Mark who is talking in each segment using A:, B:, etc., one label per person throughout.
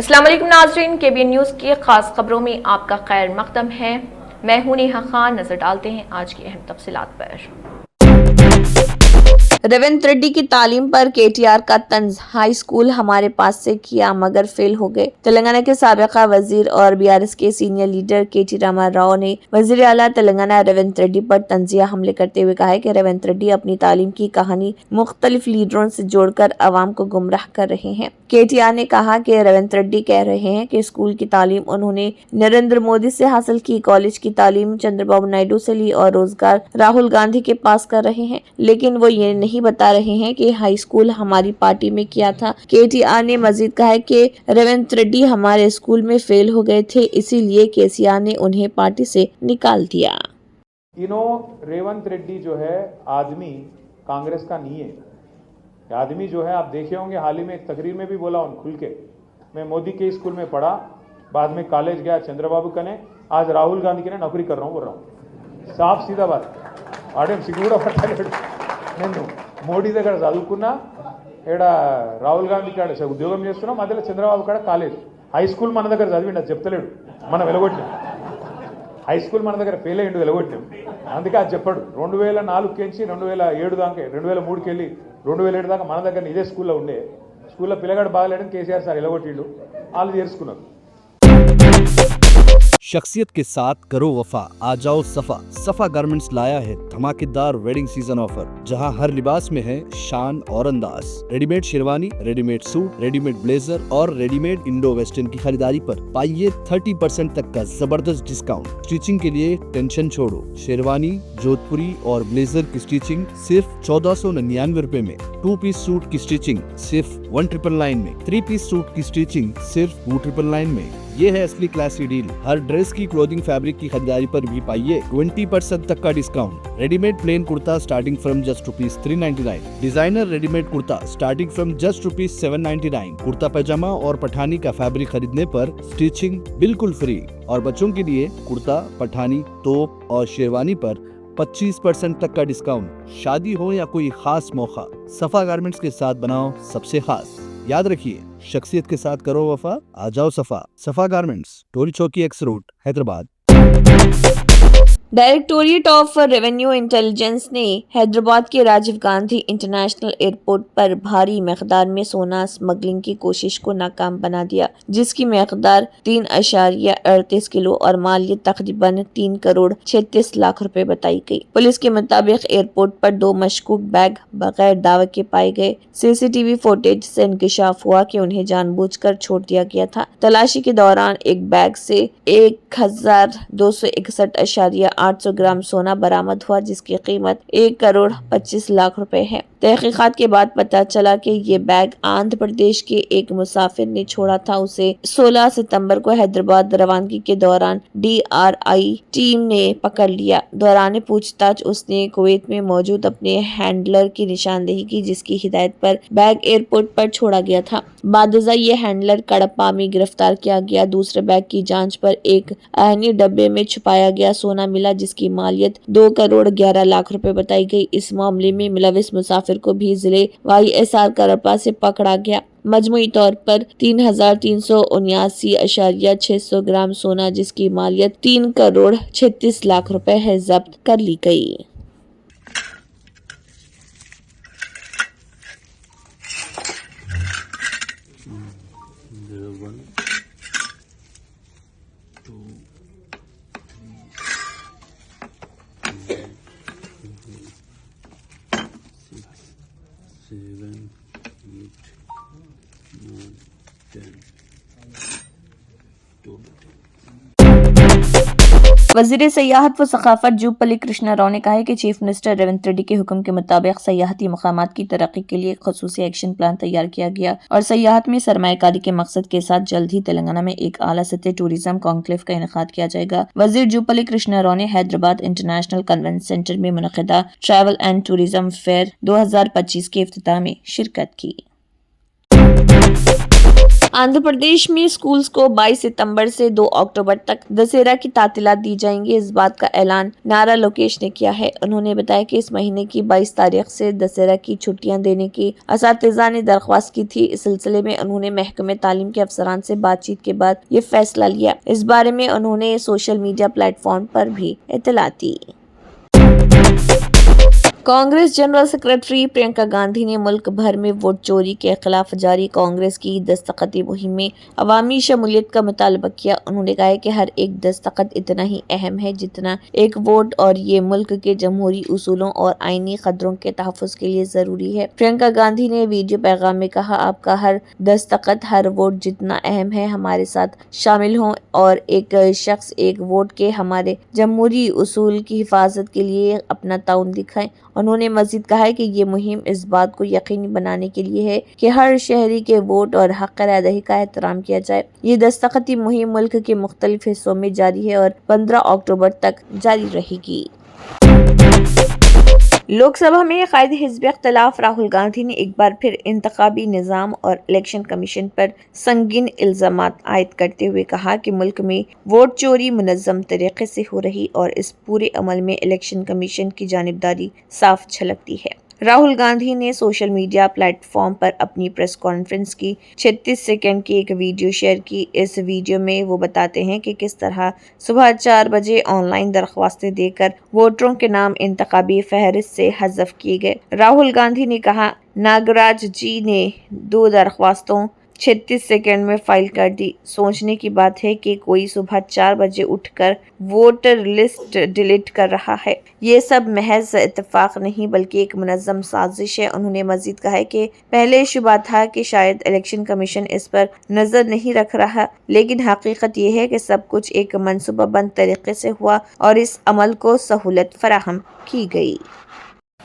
A: अस्सलाम वालेकुम नाज़रीन, KBN न्यूज़ की खास खबरों में आपका खैर मक़दम है। मैं हूं नेहा खान। नजर डालते हैं आज की अहम तफसीलात पर। रेवंत रेड्डी की तालीम पर KTR का तंज, हाई स्कूल हमारे पास से किया मगर फेल हो गए। तेलंगाना के साबिका वजीर और BRS के senior leader KT Rama Rao ने वजीर आला तेलंगाना रेवंत रेड्डी पर तंजिया हमले करते हुए कहा है कि रेवंत रेड्डी अपनी तालीम की कहानी मुख्तलिफ लीडरों से जोड़कर अवाम को गुमराह कर रहे हैं। KTR ने कहा कि रेवंत रेड्डी कह रहे हैं कि स्कूल की तालीम उन्होंने नरेंद्र मोदी से हासिल की, कॉलेज की तालीम चंद्रबाबू नायडू से ली और रोजगार राहुल गांधी के पास कर रहे हैं, लेकिन वो ये नहीं बता रहे हैं कि हाई स्कूल हमारी पार्टी में किया था। KTR ने मजीद कहा है कि रेवंत रेड्डी हमारे स्कूल में फेल हो गए थे, इसीलिए KCR ने उन्हें पार्टी से निकाल दिया।
B: रेवंत रेड्डी जो है आदमी कांग्रेस का नहीं है। आदमी जो है आप देखे होंगे, हाल ही में एक तकरीर में भी बोला उन खुल के, मैं मोदी के स्कूल में पढ़ा, बाद में कॉलेज गया चंद्रबाबू कने, आज राहुल गांधी के नौकरी कर रहा हूँ बोल रहा हूँ। साफ सीधा बात आडे सिग्गूड़ा पट्टालेడు। నేను మోడీ దగ్గర చదువుకున్నా, ఇక్కడ రాహుల్ గాంధీ కాడ ఉద్యోగం చేస్తున్నా, మధ్యలో చంద్రబాబు కాడ కాలేజ్, హై స్కూల్ మన దగ్గర చదివిండు, అది చెప్తలేడు, మనం వెలగొట్టాం। హై స్కూల్ మన దగ్గర ఫెయిల్ అయ్యిండు, వెలగొట్టాం, అందుకే అది చెప్పాడు। 2004 నుంచి 2007 దాకా, 2003కి వెళ్ళి 2007 దాకా మన దగ్గర ఇదే స్కూల్లో ఉండే, స్కూల్లో పిల్లగాడు బాగలేడని KCR సార్ వెలగొట్టిండు, వాళ్ళు చేర్చుకున్నారు।
C: शख्सियत के साथ करो वफा, आ जाओ सफा। सफा गारमेंट्स लाया है धमाकेदार वेडिंग सीजन ऑफर, जहां हर लिबास में है शान और अंदाज। Readymade sherwani, readymade suit, readymade blazer और रेडीमेड इंडो वेस्टर्न की खरीदारी पर पाइए 30% तक का जबरदस्त डिस्काउंट। स्टिचिंग के लिए टेंशन छोड़ो, शेरवानी, जोधपुरी और ब्लेजर की स्टिचिंग सिर्फ 1499 रुपए में, 2 पीस सूट की स्टिचिंग सिर्फ 1999 में, 3 पीस सूट की स्टिचिंग सिर्फ 2999 में। ये है असली क्लासी डील। हर ड्रेस की क्लोथिंग फैब्रिक की खरीदारी पर भी पाइए 20% तक का discount. Readymade plain kurta starting from just ₹399, designer readymade kurta starting from just ₹799। Kurta pyjama और पठानी का फैब्रिक खरीदने पर स्टिचिंग बिल्कुल फ्री। और बच्चों के लिए कुर्ता, पठानी, तोप और शेरवानी पर 25% तक का डिस्काउंट। शादी हो या कोई खास मौका, सफा गारमेंट्स के साथ बनाओ सबसे खास। याद रखिए, शख्सियत के साथ करो वफा, आ जाओ सफा। सफा गारमेंट्स, टोरी चौकी X road, Hyderabad.
A: Directorate of revenue intelligence ने हैदराबाद के राजीव गांधी इंटरनेशनल एयरपोर्ट पर भारी मकदार में सोना स्मगलिंग की कोशिश को नाकाम बना दिया, जिसकी मकदार 3.38 किलो और मालियत तकरीबन 3 करोड़ 36 लाख रुपए बताई गई। पुलिस के मुताबिक एयरपोर्ट पर 2 मशकूक बैग बगैर दावे के पाए गए। CCTV फुटेज से इंकशाफ हुआ कि उन्हें जानबूझकर छोड़ दिया गया था। तलाशी के दौरान एक बैग से 1261.8 ग्राम सोना बरामद हुआ, जिसकी कीमत 1 करोड़ 25 लाख रुपए है। तहकीकात के बाद पता चला कि ये बैग आंध्र प्रदेश के एक मुसाफिर ने छोड़ा था। उसे 16 सितंबर को हैदराबाद रवानगी के दौरान DRI टीम ने पकड़ लिया। दौरान पूछताछ उसने कुवैत में मौजूद अपने हैंडलर की निशानदेही की, जिसकी हिदायत पर बैग एयरपोर्ट पर छोड़ा गया था। बादजा ये हैंडलर कड़प्पा में गिरफ्तार किया गया। दूसरे बैग की जांच पर एक आहनी डब्बे में छुपाया गया सोना मिला, जिसकी मालियत 2 करोड़ 11 लाख रुपए बताई गई। इस मामले में मुलविस मुसाफिर को भी जिले YSR कड़प्पा से पकड़ा गया। मजमूई तौर पर 3,379.600 ग्राम सोना, जिसकी मालियत 3 करोड़ 36 लाख रुपए है, जब्त कर ली गई। वजीर सयाहत व सकाफत जूपल्ली कृष्णा राव ने कहा है कि चीफ मिनिस्टर रेवंत रेड्डी के हुक्म के मुताबिक सयाहती मकामात की तरक्की के लिए खसूसी एक्शन प्लान तैयार किया गया और सयाहत में सरमायाकारी के मकसद के साथ जल्द ही तेलंगाना में एक आला सतह टूरिज्म कॉन्क्लेव का इनेकाद किया जाएगा। वजीर जूपल्ली कृष्णा राव ने हैदराबाद इंटरनेशनल कन्वेंशन सेंटर में मुनक़िदा ट्रैवल एंड टूरिज्म फेयर 2025 के इफ्तिताह में शिरकत की। आंध्र प्रदेश में स्कूल्स को 22 सितंबर से 2 अक्टूबर तक दशहरा की तातीलात दी जाएंगी। इस बात का ऐलान नारा लोकेश ने किया है। उन्होंने बताया कि इस महीने की 22 तारीख से दशहरा की छुट्टियां देने की असातिज़ा ने दरख्वास्त की थी। इस सिलसिले में उन्होंने महकमे तालीम के अफसरान से बातचीत के बाद ये फैसला लिया। इस बारे में उन्होंने सोशल मीडिया प्लेटफॉर्म पर भी इत्तला दी। कांग्रेस जनरल सेक्रेटरी प्रियंका गांधी ने मुल्क भर में वोट चोरी के खिलाफ जारी कांग्रेस की दस्तखती मुहिम में अवामी शमूलियत का मुतालबा किया। उन्होंने कहा कि हर एक दस्तखत इतना ही अहम है जितना एक वोट और ये मुल्क के जमहूरी उसूलों और आईनी कदरों के तहफ़्फ़ुज़ के लिए ज़रूरी है। प्रियंका गांधी ने वीडियो पैगाम में कहा, आपका हर दस्तखत हर वोट जितना अहम है। हमारे साथ शामिल हों और एक शख्स एक वोट के हमारे जमहूरी उसूल की हिफाजत के लिए अपना ताउन दिखाएं। उन्होंने मजीद कहा है कि ये मुहिम इस बात को यकीनी बनाने के लिए है कि हर शहरी के वोट और हक़ राय का एहतराम किया जाए। ये दस्तखती मुहिम मुल्क के मुख्तलिफ हिस्सों में जारी है और 15 अक्टूबर तक जारी रहेगी। लोकसभा में कायदे हिज़्ब इख्तिलाफ राहुल गांधी ने एक बार फिर इंतखाबी निज़ाम और इलेक्शन कमीशन पर संगीन इल्ज़ामात आयद करते हुए कहा कि मुल्क में वोट चोरी मुनज़्ज़म तरीके से हो रही और इस पूरे अमल में इलेक्शन कमीशन की जानिबदारी साफ झलकती है। राहुल गांधी ने सोशल मीडिया प्लेटफॉर्म पर अपनी प्रेस कॉन्फ्रेंस की 36 सेकंड की एक वीडियो शेयर की। इस वीडियो में वो बताते हैं कि किस तरह सुबह 4 बजे ऑनलाइन दरख्वास्तें देकर वोटरों के नाम इंतखाबी फहरिस्त से हज़फ किए गए। राहुल गांधी ने कहा, नागराज जी ने 2 दरख्वास्तों 36 सेकंड में फाइल कर दी। सोचने की बात है कि कोई सुबह 4 बजे उठकर वोटर लिस्ट डिलीट कर रहा है। ये सब महज इत्तेफाक नहीं बल्कि एक मुनज़्ज़म साजिश है। उन्होंने मजीद कहा है कि पहले शुबा था कि शायद इलेक्शन कमीशन इस पर नज़र नहीं रख रहा, लेकिन हकीकत ये है कि सब कुछ एक मनसूबाबंद तरीके से हुआ और इस अमल को सहूलत फराहम की गई।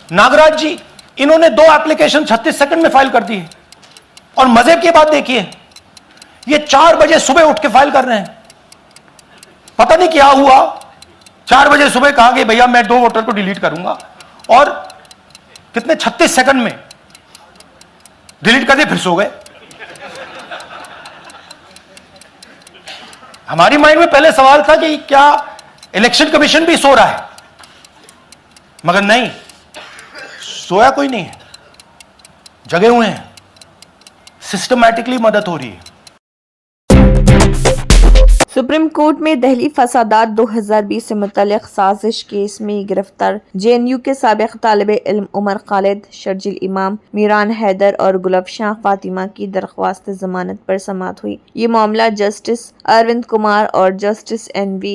D: नागराज जी, इन्होंने 2 एप्लीकेशन 36 सेकंड में फाइल कर दी है और मजे की बात देखिए, ये 4 बजे सुबह उठ के फाइल कर रहे हैं। पता नहीं क्या हुआ, 4 बजे सुबह कहा कि भैया मैं 2 वोटर को डिलीट करूंगा और कितने 36 सेकंड में डिलीट कर दिए, फिर सो गए। हमारी माइंड में पहले सवाल था कि क्या इलेक्शन कमीशन भी सो रहा है, मगर नहीं, सोया कोई नहीं है, जगे हुए हैं, सिस्टमैटिकली मदद हो रही है।
A: सुप्रीम कोर्ट में दहली फसादात 2020 से मुतल्लिक साजिश केस में गिरफ्तार JNU के साबिक तालिब इल्म उमर खालिद, शर्जिल इमाम, मीरान हैदर और गुलबशां फातिमा की दरख्वास्त जमानत पर समाअत हुई। ये मामला जस्टिस अरविंद कुमार और जस्टिस NV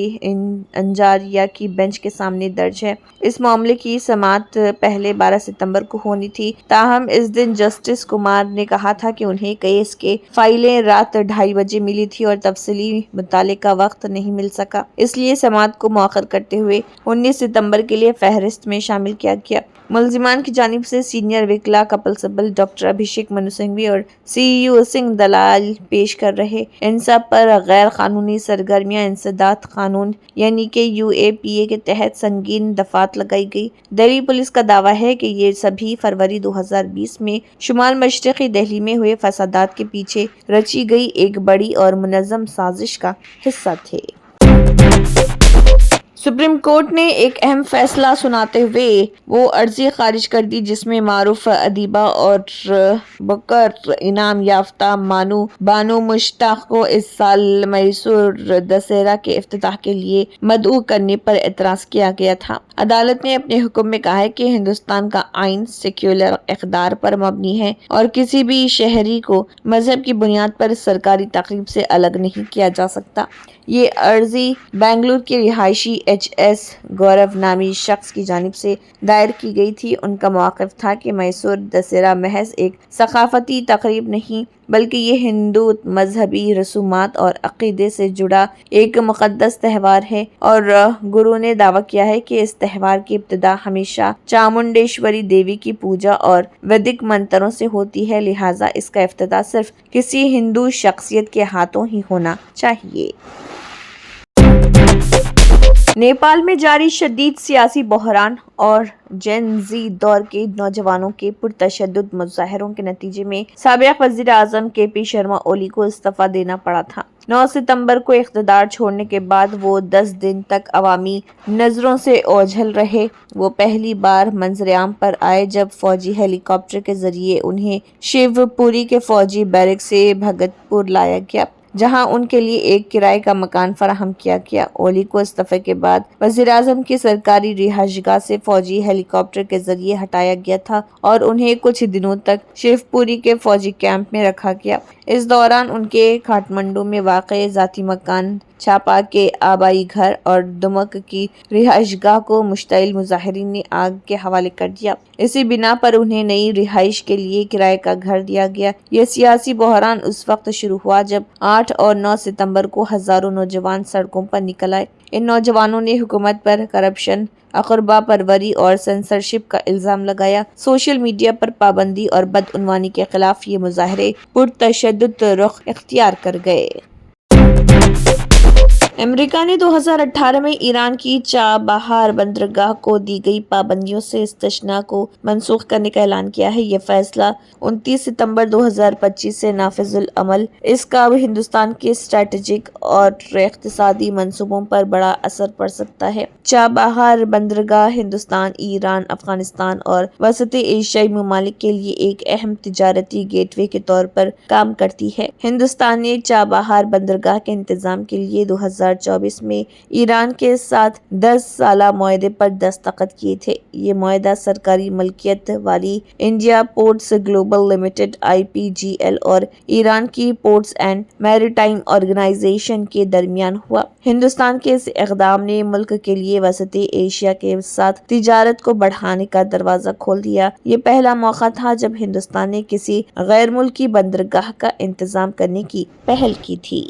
A: अंजारिया की बेंच के सामने दर्ज है। इस मामले की समाअत पहले 12 सितंबर को होनी थी, ताहम इस दिन जस्टिस कुमार ने कहा था कि उन्हें केस के फाइलें रात 2:30 बजे मिली थी और तफसीली मुताले का वक्त नहीं मिल सका, इसलिए समाअत को मौखर करते हुए 19 सितंबर के लिए फहरिस्त में शामिल किया गया। मुल्जिमान की जानिब से सीनियर वकील कपिल सिब्बल, डॉक्टर अभिषेक मनु सिंघवी और CU सिंह दलाल पेश कर रहे। इन सब पर गैर कानूनी सरगर्मियां इंसदाद कानून यानी कि UAPA के तहत संगीन दफात लगाई गई। दिल्ली पुलिस का दावा है कि ये सभी फरवरी 2020 में शुमाल मशरक़ी दिल्ली में हुए फसादात के पीछे रची गई एक बड़ी और मुनज़्ज़म साजिश का हिस्सा थे। सुप्रीम कोर्ट ने एक अहम फैसला सुनाते हुए वो अर्जी खारिज कर दी जिसमें मारूफ अदीबा और बुकर इनाम याफ्ता बानो मुश्ताक को इस साल मैसूर दशहरा के इफ्तिताह के लिए मदऊ करने पर एतराज किया गया था। अदालत ने अपने हुक्म में कहा है कि हिंदुस्तान का आइन सेक्युलर इक़दार पर मबनी है और किसी भी शहरी को मजहब की बुनियाद पर सरकारी तकरीब से अलग नहीं किया जा सकता। ये अर्जी बेंगलुरु के रिहायशी HS गौरव नामी शख्स की जानिब से दायर की गई थी। उनका मौक़िफ़ था कि मैसूर दशहरा महज एक सकाफ़ती तकरीब नहीं बल्कि ये हिंदू मजहबी रसूमात और अक़ीदे से जुड़ा एक मुक़द्दस त्यौहार है और गुरु ने दावा किया है कि इस त्यौहार की इब्तिदा हमेशा चामुंडेश्वरी देवी की पूजा और वैदिक मंत्रों से होती है, लिहाजा इसका इफ्तिताह सिर्फ किसी हिंदू शख्सियत के हाथों ही होना चाहिए। नेपाल में जारी शदीद सियासी बहरान और जेन जी दौर के नौजवानों के पुरतशद्दुद मुजाहरों के नतीजे में साबिक वजीर आजम KP शर्मा ओली को इस्तीफा देना पड़ा था। 9 सितंबर को इख्तिदार छोड़ने के बाद वो 10 दिन तक अवामी नजरों से ओझल रहे। वो पहली बार मंजर-ए-आम पर आए जब फौजी हेलीकॉप्टर के जरिए उन्हें शिवपुरी के फौजी बैरक से भगतपुर लाया गया, जहां उनके लिए एक किराए का मकान फराहम किया गया। ओली को इस्तीफे के बाद वज़ीर-ए-आज़म की सरकारी रिहाइशगाह से फौजी हेलीकॉप्टर के जरिए हटाया गया था और उन्हें कुछ दिनों तक शिवपुरी के फौजी कैंप में रखा गया। इस दौरान उनके काठमांडू में वाक़ई ज़ाती मकान, छापा के आबाई घर और दुमक की रिहाइशगाह को मुश्तइल मुजाहिरीन ने आग के हवाले कर दिया। इसी बिना पर उन्हें नई रिहाइश के लिए किराए का घर दिया गया। ये सियासी बहरान उस वक्त शुरू हुआ जब 8 और 9 सितंबर को हजारों नौजवान सड़कों पर निकल आए। इन नौजवानों ने हुकूमत पर करप्शन, अक़रबा परवरी और सेंसरशिप का इल्जाम लगाया। सोशल मीडिया पर पाबंदी और बदउनवानी के खिलाफ ये मुजाहरे पुरतशद्दुद रुख इख्तियार कर गए। अमेरिका ने 2018 में ईरान की चाबहार बंदरगाह को दी गई पाबंदियों से इस्तिस्ना को मनसूख करने का ऐलान किया है। ये फैसला 29 सितंबर 2025 से नाफिजुल अमल। इसका अब हिंदुस्तान के स्ट्रेटेजिक और इक़्तिसादी मंसूबों पर बड़ा असर पड़ सकता है। चाबहार बंदरगाह हिंदुस्तान, ईरान, अफगानिस्तान और वसती एशियाई ममालिक के लिए एक अहम तिजारती गेटवे के तौर पर काम करती है। हिंदुस्तान ने चाबहार बंदरगाह के इंतजाम के लिए 2024 में ईरान के साथ 10 साला मुआहदे पर दस्तखत किए थे। ये मुआहदा सरकारी मलकियत वाली India ports global limited IPGL और ईरान की पोर्ट्स एंड मैरीटाइम ऑर्गेनाइजेशन के दरमियान हुआ। हिंदुस्तान के इस इक़दाम ने मुल्क के लिए वसती एशिया के साथ तिजारत को बढ़ाने का दरवाजा खोल दिया। ये पहला मौका था जब हिंदुस्तान ने किसी गैर मुल्की बंदरगाह का इंतजाम करने की पहल की थी।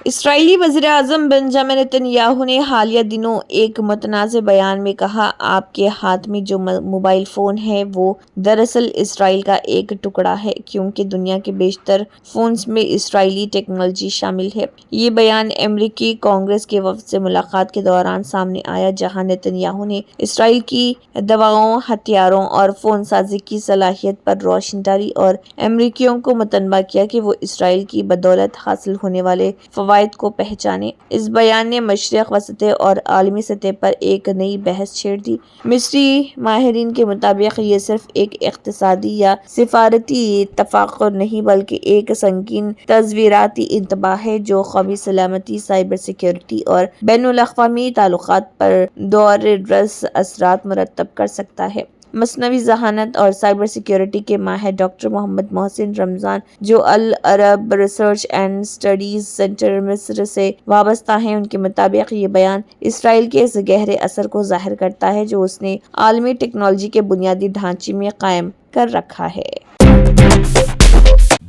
A: इसराइली वज़ीर-ए-आज़म बेंजामिन नेतन्याहू ने हालिया दिनों एक मुतनाज़े बयान में कहा, आपके हाथ में जो मोबाइल फ़ोन है वो दरअसल इसराइल का एक टुकड़ा है, क्योंकि दुनिया के बेशतर फ़ोन्स में इसराइली टेक्नोलॉजी शामिल है। ये बयान अमेरिकी कांग्रेस के वफ़द से मुलाकात के दौरान सामने आया, जहां नेतन्याहू ने इसराइल की दवाओं, हथियारों और फ़ोन साजी की सलाहियत पर रोशनी डाली और अमेरिकियों को मुतनबा किया कि वो इसराइल की बदौलत हासिल होने वाले फ़वाइद को पहचाने। इस बयान ने मशरिक़ वसत और आलमी सतह पर एक नई बहस छेड़ दी। मिस्री माहिरीन के मुताबिक ये सिर्फ एक इक़्तिसादी या सिफारती तफ़ाक़ुर नहीं, बल्कि एक संगीन तज़वीराती इंतबाह है जो कौमी सलामती, साइबर सिक्योरिटी और बैनुल-अक़वामी ताल्लुक़ात पर दौर रस असरात मुरतब कर सकता है। मसनवी ज़हानत और साइबर सिक्योरिटी के माहिर डॉक्टर मोहम्मद मोहसिन रमज़ान, जो अल अरब रिसर्च एंड स्टडीज़ सेंटर मिस्र से वाबस्ता हैं, उनके मुताबिक ये बयान इसराइल के इस गहरे असर को ज़ाहिर करता है जो उसने आलमी टेक्नोलॉजी के बुनियादी ढांचे में कायम कर रखा है।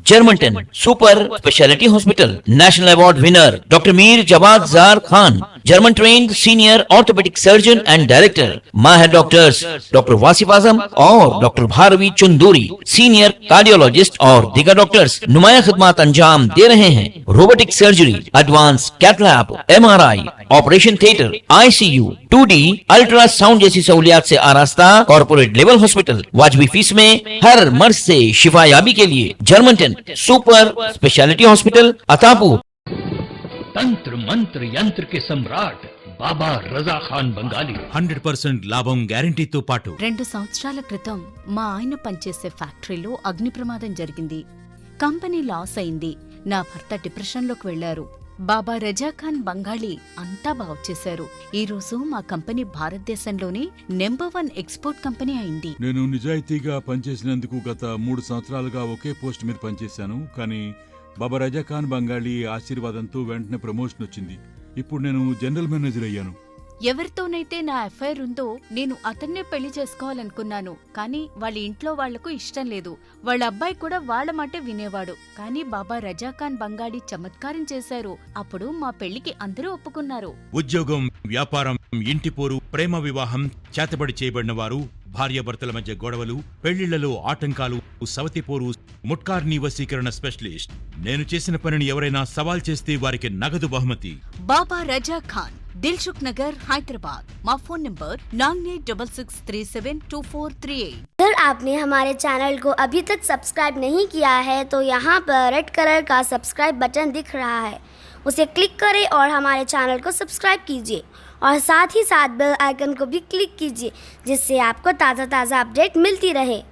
E: जर्मनटन super speciality hospital national award winner doctor Mir Jawad Jar Khan, German trained senior orthopaedic surgeon and director, माहिर डॉक्टर्स डॉक्टर वासिफ आजम और doctor Bharvi Chunduri, senior cardiologist और दीगर डॉक्टर्स नुमाया खिदमत अंजाम दे रहे हैं। Robotic surgery, advance cath lab, MRI, operation theatre, ICU, 2D ultrasound जैसी सहूलियात से आरास्ता कॉर्पोरेट लेवल हॉस्पिटल। वाजबी फीस में हर मर्ज से शिफायाबी के लिए Germanton super speciality hospital, Attapur.
F: तंत्र मंत्र यंत्र के सम्राट బాబా రజా ఖాన్ బంగాలి
G: 100% లాభం గ్యారంటీతో పాటు
H: 2 సంవత్సరాల క్రితం మా ఆయన పనిచేసే ఫ్యాక్టరీలో అగ్ని ప్రమాదం జరిగింది. కంపెనీ లాస్ అయింది. నా భర్త డిప్రెషన్లోకి వెళ్లారు. బాబా రజా ఖాన్ బంగాళీ అంతా బాగుచేశారు. ఈ రోజు మా కంపెనీ భారతదేశంలోనే నెంబర్ 1 ఎక్స్పోర్ట్ కంపెనీ అయింది.
G: నేను నిజాయితీగా పనిచేసినందుకు గత 3 సంవత్సరాలుగా ఒకే పోస్ట్ మీద పనిచేశాను. కానీ బాబా రజా ఖాన్ బంగాళీ ఆశీర్వాదంతో వెంటనే ప్రమోషన్ వచ్చింది. ఇప్పుడు నేను జనరల్ మేనేజర్ అయ్యాను.
H: ఎవరితోనైతే నా అఫైర్ ఉందో నేను అతన్నే పెళ్లి చేసుకోవాలనుకున్నాను. కానీ వాళ్ళ ఇంట్లో వాళ్లకు ఇష్టం లేదు. వాళ్ళ అబ్బాయి కూడా వాళ్ళ మాట వినేవాడు. కానీ బాబా రజా ఖాన్ బంగాళీ చమత్కారం చేశారు. అప్పుడు మా పెళ్లికి అందరూ ఒప్పుకున్నారు.
G: ఉద్యోగం, వ్యాపారం, ఇంటి పోరు ప్రేమ వివాహం, చేతబడి చేయబడిన వారు, భార్యాభర్తల మధ్య గొడవలు, పెళ్లిళ్లలో ఆటంకాలు, సవతిపోరు, ముట్కార్ని వశీకరణ స్పెషలిస్ట్. నేను చేసిన పనిని ఎవరైనా సవాల్ చేస్తే వారికి నగదు బహుమతి.
H: బాబా రజా ఖాన్, दिलसुख नगर, हैदराबाद। మా ఫోన్ నంబర్ 9866372438।
I: अगर आपने हमारे चैनल को अभी तक सब्सक्राइब नहीं किया है तो यहाँ पर रेड कलर का सब्सक्राइब बटन दिख रहा है, उसे क्लिक करें और हमारे चैनल को सब्सक्राइब कीजिए और साथ ही साथ बेल आइकन को भी क्लिक कीजिए जिससे आपको ताज़ा अपडेट मिलती रहे।